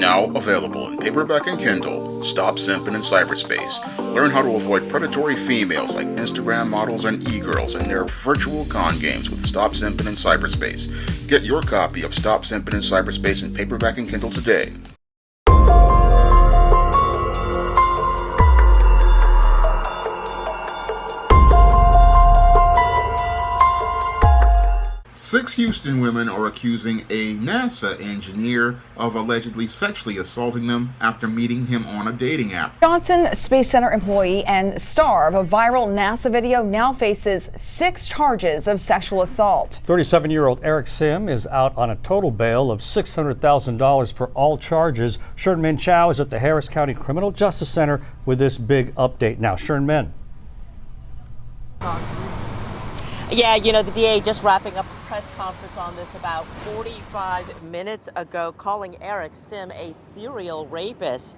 Now available in paperback and Kindle, Stop Simping in Cyberspace. Learn how to avoid predatory females like Instagram models and e-girls in their virtual con games with Stop Simping in Cyberspace. Get your copy of Stop Simping in Cyberspace in paperback and Kindle today. Six Houston women are accusing a NASA engineer of allegedly sexually assaulting them after meeting him on a dating app. Johnson Space Center employee and star of a viral NASA video now faces 6 charges of sexual assault. 37-year-old Eric Sim is out on a total bail of $600,000 for all charges. Shern Min Chow is at the Harris County Criminal Justice Center with this big update now. Shern Min. Yeah, the DA just wrapping up a press conference on this about 45 minutes ago, calling Eric Sim a serial rapist.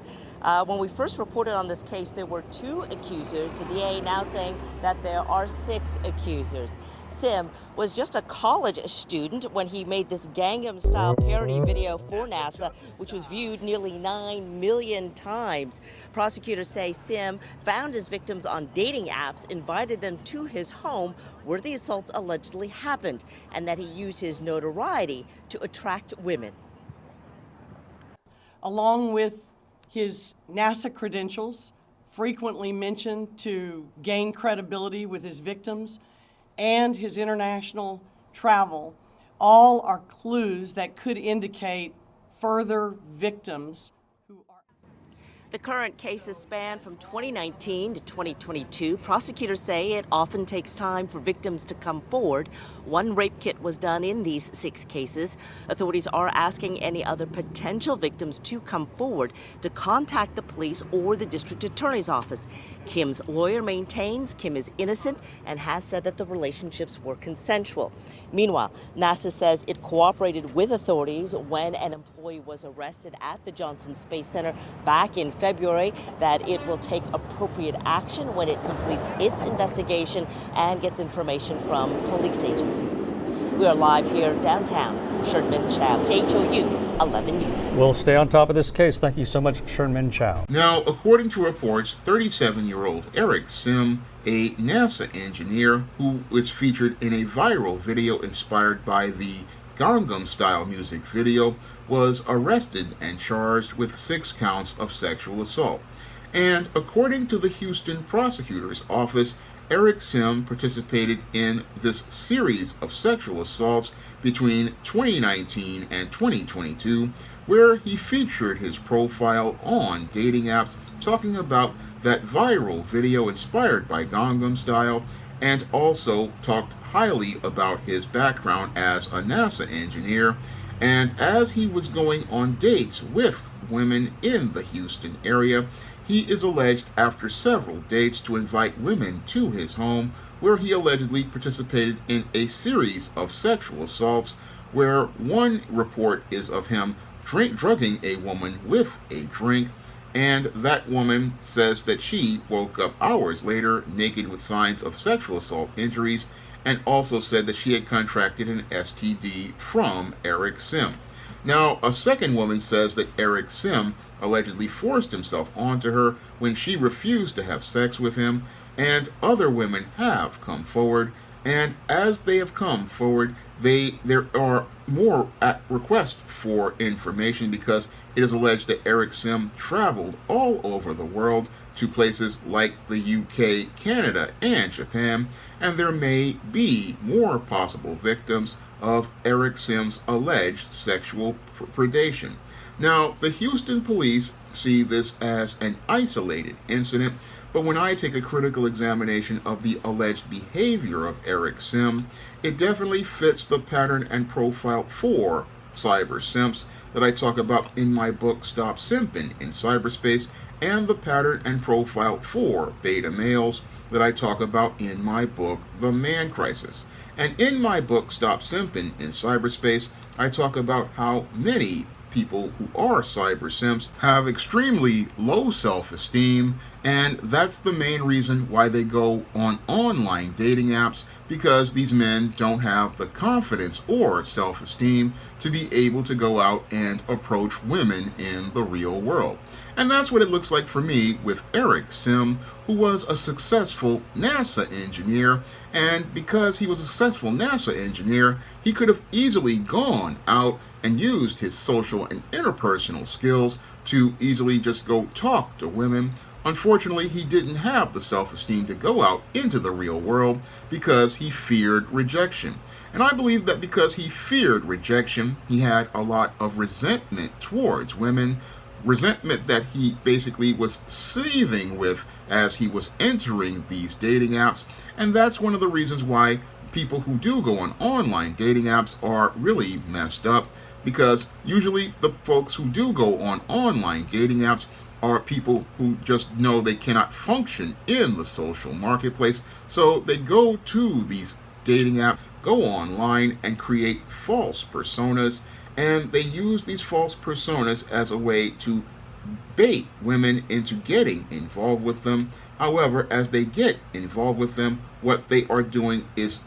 When we first reported on this case, there were 2 accusers. The DA now saying that there are 6 accusers. Sim was just a college student when he made this Gangnam-style parody video for NASA, which was viewed nearly 9 million times. Prosecutors say Sim found his victims on dating apps, invited them to his home where the assaults allegedly happened, and that he used his notoriety to attract women. Along with his NASA credentials, frequently mentioned to gain credibility with his victims, and his international travel, all are clues that could indicate further victims. The current cases span from 2019 to 2022. Prosecutors say it often takes time for victims to come forward. 1 rape kit was done in these 6 cases. Authorities are asking any other potential victims to come forward to contact the police or the district attorney's office. Kim's lawyer maintains Kim is innocent and has said that the relationships were consensual. Meanwhile, NASA says it cooperated with authorities when an employee was arrested at the Johnson Space Center back in February, that it will take appropriate action when it completes its investigation and gets information from police agencies. We are live here downtown. Shern Min Chow, KHOU 11 News. We'll stay on top of this case. Thank you so much, Shern Min Chow. Now, according to reports, 37-year-old Eric Sim, a NASA engineer who was featured in a viral video inspired by the Gangnam-style music video, was arrested and charged with 6 counts of sexual assault. And according to the Houston prosecutor's office, Eric Sim participated in this series of sexual assaults between 2019 and 2022, where he featured his profile on dating apps talking about that viral video inspired by Gangnam Style, and also talked highly about his background as a NASA engineer. And as he was going on dates with women in the Houston area, he is alleged after several dates to invite women to his home, where he allegedly participated in a series of sexual assaults, where one report is of him drugging a woman with a drink, and that woman says that she woke up hours later naked with signs of sexual assault injuries, and also said that she had contracted an STD from Eric Sim. Now, a second woman says that Eric Sim allegedly forced himself onto her when she refused to have sex with him, and other women have come forward, and as they have come forward, there are more requests for information, because it is alleged that Eric Sim traveled all over the world to places like the UK, Canada, and Japan, and there may be more possible victims of Eric Sim's alleged sexual predation. Now, the Houston police see this as an isolated incident, but when I take a critical examination of the alleged behavior of Eric Sim, it definitely fits the pattern and profile for cyber simps that I talk about in my book Stop Simping in Cyberspace, and the pattern and profile for beta males that I talk about in my book The Man Crisis. And in my book Stop Simping in Cyberspace, I talk about how many people who are cyber simps have extremely low self-esteem, and that's the main reason why they go on online dating apps, because these men don't have the confidence or self-esteem to be able to go out and approach women in the real world. And that's what it looks like for me with Eric Sim, who was a successful NASA engineer. And because he was a successful NASA engineer, he could have easily gone out and used his social and interpersonal skills to easily just go talk to women. Unfortunately, he didn't have the self-esteem to go out into the real world because he feared rejection. And I believe that because he feared rejection, he had a lot of resentment towards women, resentment that he basically was seething with as he was entering these dating apps. And that's one of the reasons why people who do go on online dating apps are really messed up, because usually the folks who do go on online dating apps are people who just know they cannot function in the social marketplace, so they go to these dating apps, go online and create false personas, and they use these false personas as a way to bait women into getting involved with them. However, as they get involved with them, what they are doing is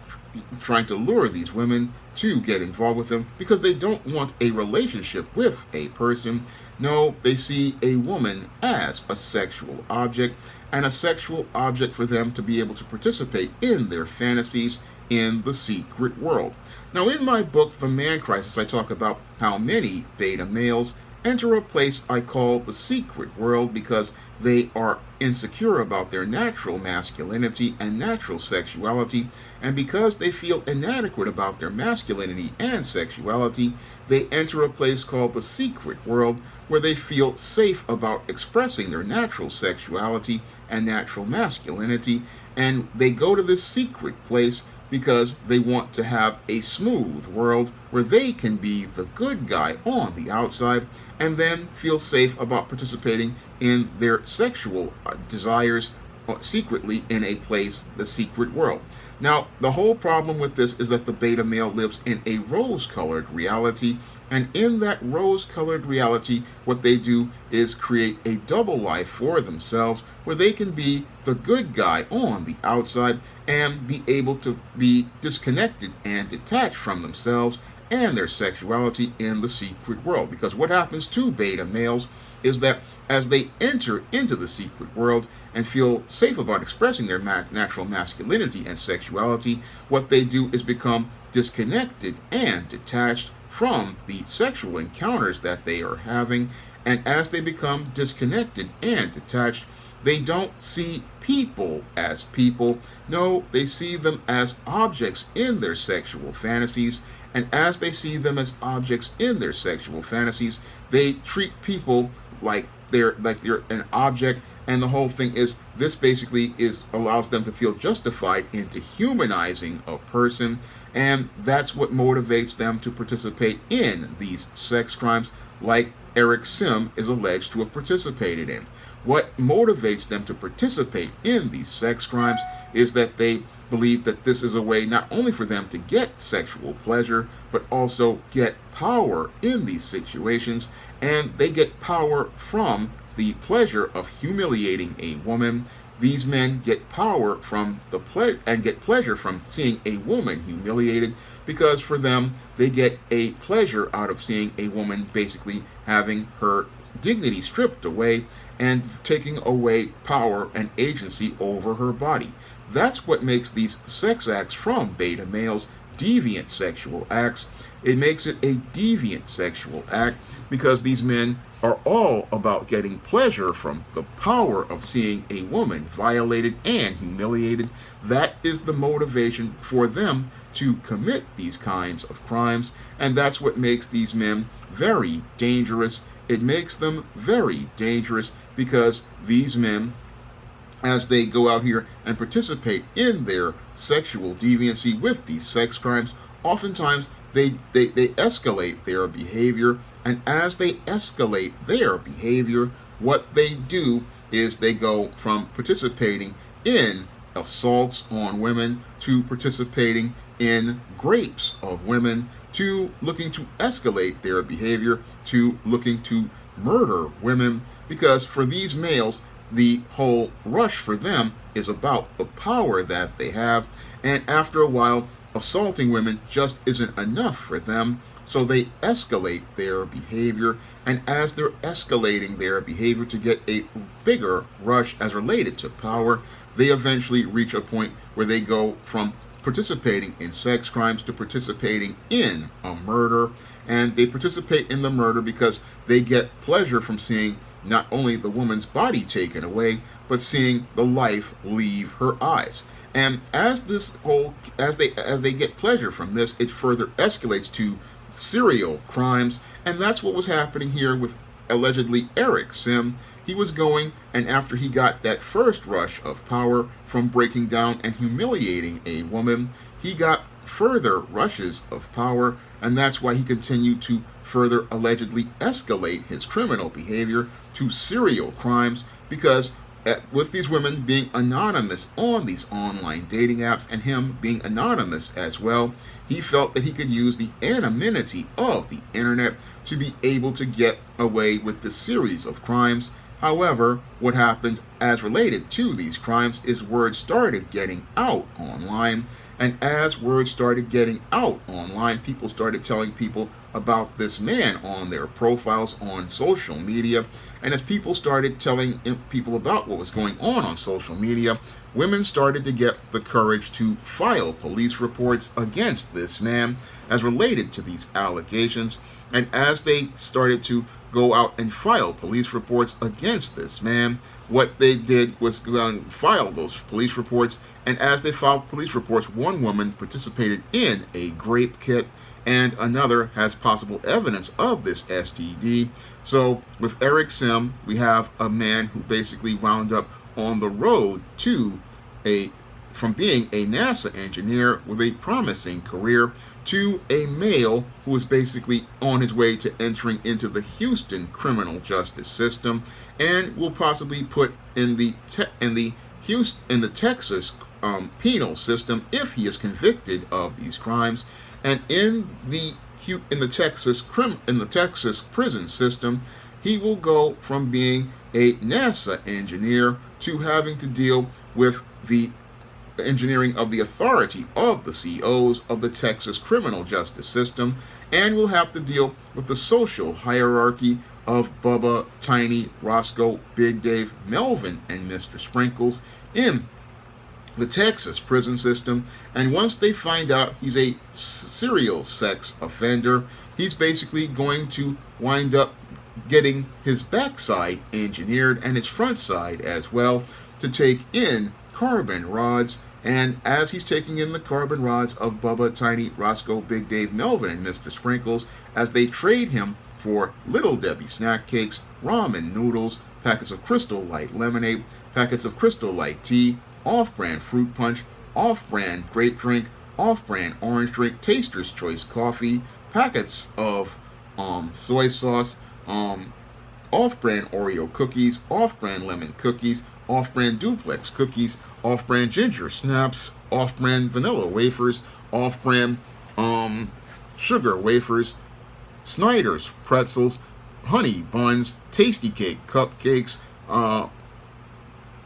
trying to lure these women to get involved with them because they don't want a relationship with a person. No, they see a woman as a sexual object, and a sexual object for them to be able to participate in their fantasies in the secret world. Now, in my book, The Man Crisis, I talk about how many beta males enter a place I call the secret world because they are insecure about their natural masculinity and natural sexuality, and because they feel inadequate about their masculinity and sexuality, they enter a place called the secret world where they feel safe about expressing their natural sexuality and natural masculinity, and they go to this secret place because they want to have a smooth world where they can be the good guy on the outside and then feel safe about participating in their sexual desires secretly in a place, the secret world. Now, the whole problem with this is that the beta male lives in a rose-colored reality, and in that rose-colored reality, what they do is create a double life for themselves where they can be the good guy on the outside and be able to be disconnected and detached from themselves and their sexuality in the secret world. Because what happens to beta males is that as they enter into the secret world and feel safe about expressing their natural masculinity and sexuality, what they do is become disconnected and detached from the sexual encounters that they are having. And as they become disconnected and detached, they don't see people as people. No, they see them as objects in their sexual fantasies. And as they see them as objects in their sexual fantasies, they treat people like they're an object. And the whole thing is, this basically allows them to feel justified into humanizing a person, and that's what motivates them to participate in these sex crimes like Eric Sim is alleged to have participated in. What motivates them to participate in these sex crimes is that they believe that this is a way not only for them to get sexual pleasure, but also get power in these situations, and they get power from the pleasure of humiliating a woman. These men get power from and get pleasure from seeing a woman humiliated, because for them, they get a pleasure out of seeing a woman basically having her dignity stripped away and taking away power and agency over her body. That's what makes these sex acts from beta males deviant sexual acts. It makes it a deviant sexual act because these men are all about getting pleasure from the power of seeing a woman violated and humiliated. That is the motivation for them to commit these kinds of crimes, and that's what makes these men very dangerous. It makes them very dangerous because these men, as they go out here and participate in their sexual deviancy with these sex crimes, oftentimes they escalate their behavior, and as they escalate their behavior, what they do is they go from participating in assaults on women to participating in rapes of women to looking to escalate their behavior, to looking to murder women, because for these males, the whole rush for them is about the power that they have, and after a while, assaulting women just isn't enough for them, so they escalate their behavior, and as they're escalating their behavior to get a bigger rush as related to power, they eventually reach a point where they go from participating in sex crimes to participating in a murder, and they participate in the murder because they get pleasure from seeing not only the woman's body taken away, but seeing the life leave her eyes. And as they get pleasure from this, it further escalates to serial crimes, and that's what was happening here with allegedly Eric Sim. He was going, and after he got that first rush of power from breaking down and humiliating a woman, he got further rushes of power, and that's why he continued to further allegedly escalate his criminal behavior to serial crimes, because with these women being anonymous on these online dating apps and him being anonymous as well, he felt that he could use the anonymity of the internet to be able to get away with this series of crimes. However, what happened as related to these crimes is word started getting out online, and as word started getting out online, people started telling people about this man on their profiles on social media, and as people started telling people about what was going on social media, women started to get the courage to file police reports against this man as related to these allegations, and as they started to go out and file police reports against this man, what they did was go out and file those police reports, and as they filed police reports, one woman participated in a grape kit, and another has possible evidence of this STD. So with Eric Sim, we have a man who basically wound up on the road to from being a NASA engineer with a promising career to a male who was basically on his way to entering into the Houston criminal justice system, and will possibly put in the Texas penal system if he is convicted of these crimes. And in the Texas prison system, he will go from being a NASA engineer to having to deal with the engineering of the authority of the COs of the Texas criminal justice system, and will have to deal with the social hierarchy of Bubba, Tiny, Roscoe, Big Dave, Melvin, and Mr. Sprinkles in the Texas prison system. And once they find out he's a serial sex offender, he's basically going to wind up getting his backside engineered and his front side as well to take in carbon rods. And as he's taking in the carbon rods of Bubba, Tiny, Roscoe, Big Dave, Melvin, and Mr. Sprinkles, as they trade him for Little Debbie snack cakes, ramen noodles, packets of Crystal Light lemonade, packets of Crystal Light tea, off-brand fruit punch, off-brand grape drink, off-brand orange drink, Taster's Choice coffee, packets of soy sauce, off-brand Oreo cookies, off-brand lemon cookies, off-brand duplex cookies, off-brand ginger snaps, off-brand vanilla wafers, off-brand sugar wafers, Snyder's pretzels, honey buns, tasty cake cupcakes,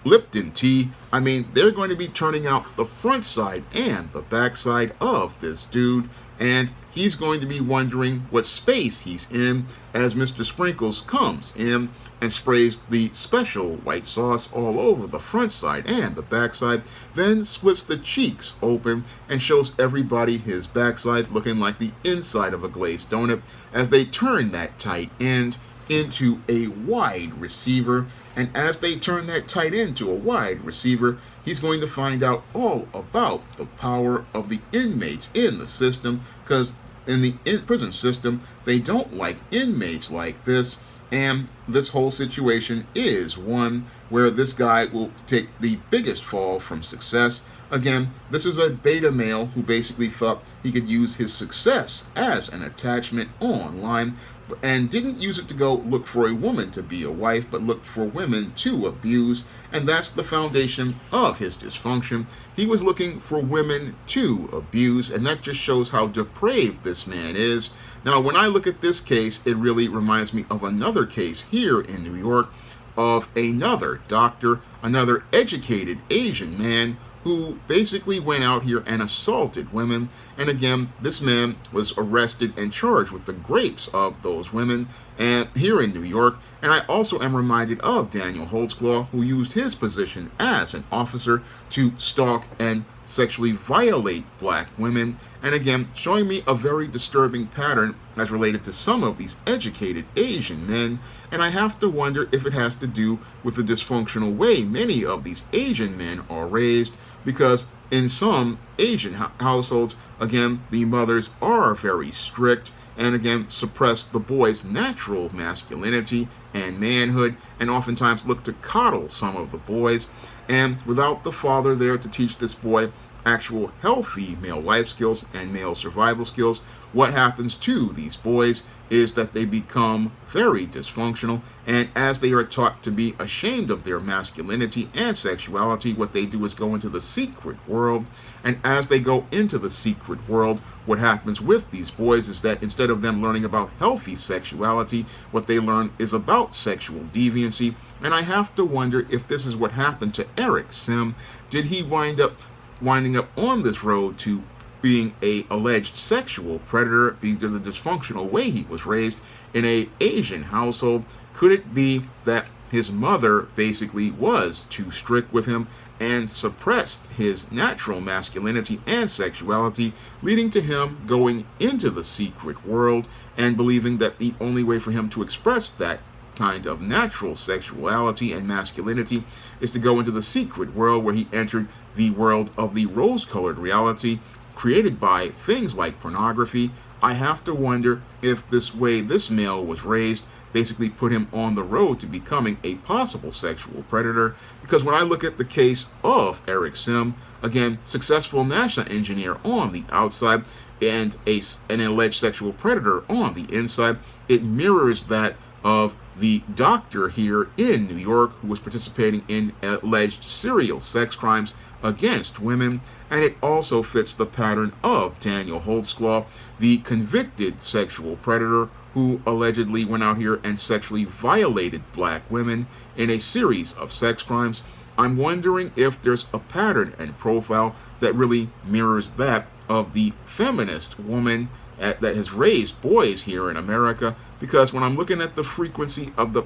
Lipton tea. I mean, they're going to be turning out the front side and the back side of this dude, and he's going to be wondering what space he's in as Mr. Sprinkles comes in and sprays the special white sauce all over the front side and the back side, then splits the cheeks open and shows everybody his backside looking like the inside of a glazed donut as they turn that tight end into a wide receiver. And as they turn that tight end to a wide receiver, he's going to find out all about the power of the inmates in the system, because in the prison system, they don't like inmates like this. And this whole situation is one where this guy will take the biggest fall from success. Again, this is a beta male who basically thought he could use his success as an attachment online, and didn't use it to go look for a woman to be a wife, but looked for women to abuse, and that's the foundation of his dysfunction. He was looking for women to abuse, and that just shows how depraved this man is. Now, when I look at this case, it really reminds me of another case here in New York of another doctor, another educated Asian man who basically went out here and assaulted women. And again, this man was arrested and charged with the rapes of those women and here in New York. And I also am reminded of Daniel Holtzclaw, who used his position as an officer to stalk and sexually violate black women. And again, showing me a very disturbing pattern as related to some of these educated Asian men. And I have to wonder if it has to do with the dysfunctional way many of these Asian men are raised, because in some Asian households, again, the mothers are very strict and again suppress the boy's natural masculinity and manhood, and oftentimes look to coddle some of the boys. And without the father there to teach this boy actual healthy male life skills and male survival skills, what happens to these boys is that they become very dysfunctional, and as they are taught to be ashamed of their masculinity and sexuality, what they do is go into the secret world. And as they go into the secret world, what happens with these boys is that instead of them learning about healthy sexuality, what they learn is about sexual deviancy. And I have to wonder if this is what happened to Eric Sim. Did he winding up on this road to being a alleged sexual predator because of the dysfunctional way he was raised in a Asian household? Could it be that his mother basically was too strict with him and suppressed his natural masculinity and sexuality, leading to him going into the secret world and believing that the only way for him to express that kind of natural sexuality and masculinity is to go into the secret world, where he entered the world of the rose-colored reality created by things like pornography? I have to wonder if this way this male was raised basically put him on the road to becoming a possible sexual predator. Because when I look at the case of Eric Sim, again, successful NASA engineer on the outside and an alleged sexual predator on the inside, it mirrors that of the doctor here in New York who was participating in alleged serial sex crimes against women. And it also fits the pattern of Daniel Holtzclaw, the convicted sexual predator who allegedly went out here and sexually violated black women in a series of sex crimes. I'm wondering if there's a pattern and profile that really mirrors that of the feminist woman that has raised boys here in America, because when I'm looking at the frequency of the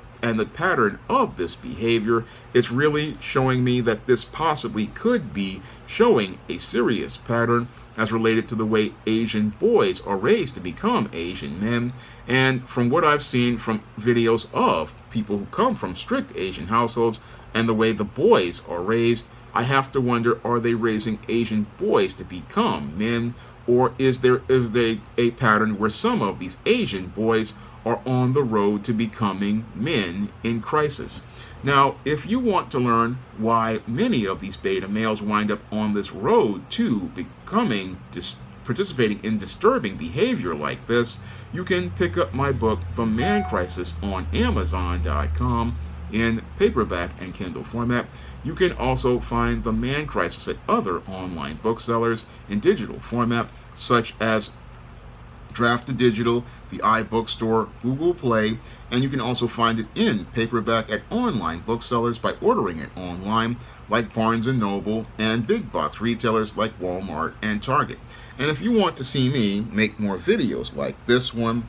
pattern of this behavior, it's really showing me that this possibly could be showing a serious pattern as related to the way Asian boys are raised to become Asian men. And from what I've seen from videos of people who come from strict Asian households and the way the boys are raised, I have to wonder, are they raising Asian boys to become men? Or is there a pattern where some of these Asian boys are on the road to becoming men in crisis? Now, if you want to learn why many of these beta males wind up on this road to becoming participating in disturbing behavior like this, you can pick up my book, The Man Crisis, on Amazon.com in paperback and Kindle format. You can also find The Man Crisis at other online booksellers in digital format, such as Draft to Digital, the iBookstore, Google Play, and you can also find it in paperback at online booksellers by ordering it online, like Barnes & Noble, and big box retailers like Walmart and Target. And if you want to see me make more videos like this one,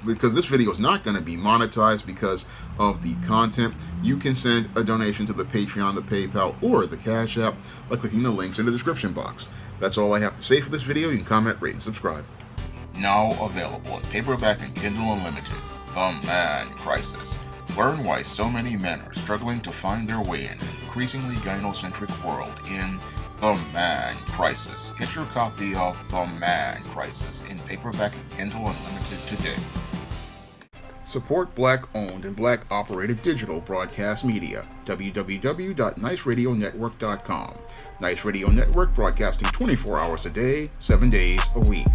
because this video is not going to be monetized because of the content, you can send a donation to the Patreon, the PayPal, or the Cash App by clicking the links in the description box. That's all I have to say for this video. You can comment, rate, and subscribe. Now available in paperback and Kindle Unlimited, The Man Crisis. Learn why so many men are struggling to find their way in an increasingly gynocentric world in The Man Crisis. Get your copy of The Man Crisis in paperback and Kindle Unlimited today. Support Black-owned and Black-operated digital broadcast media. www.niceradionetwork.com. Nice Radio Network, broadcasting 24 hours a day, 7 days a week.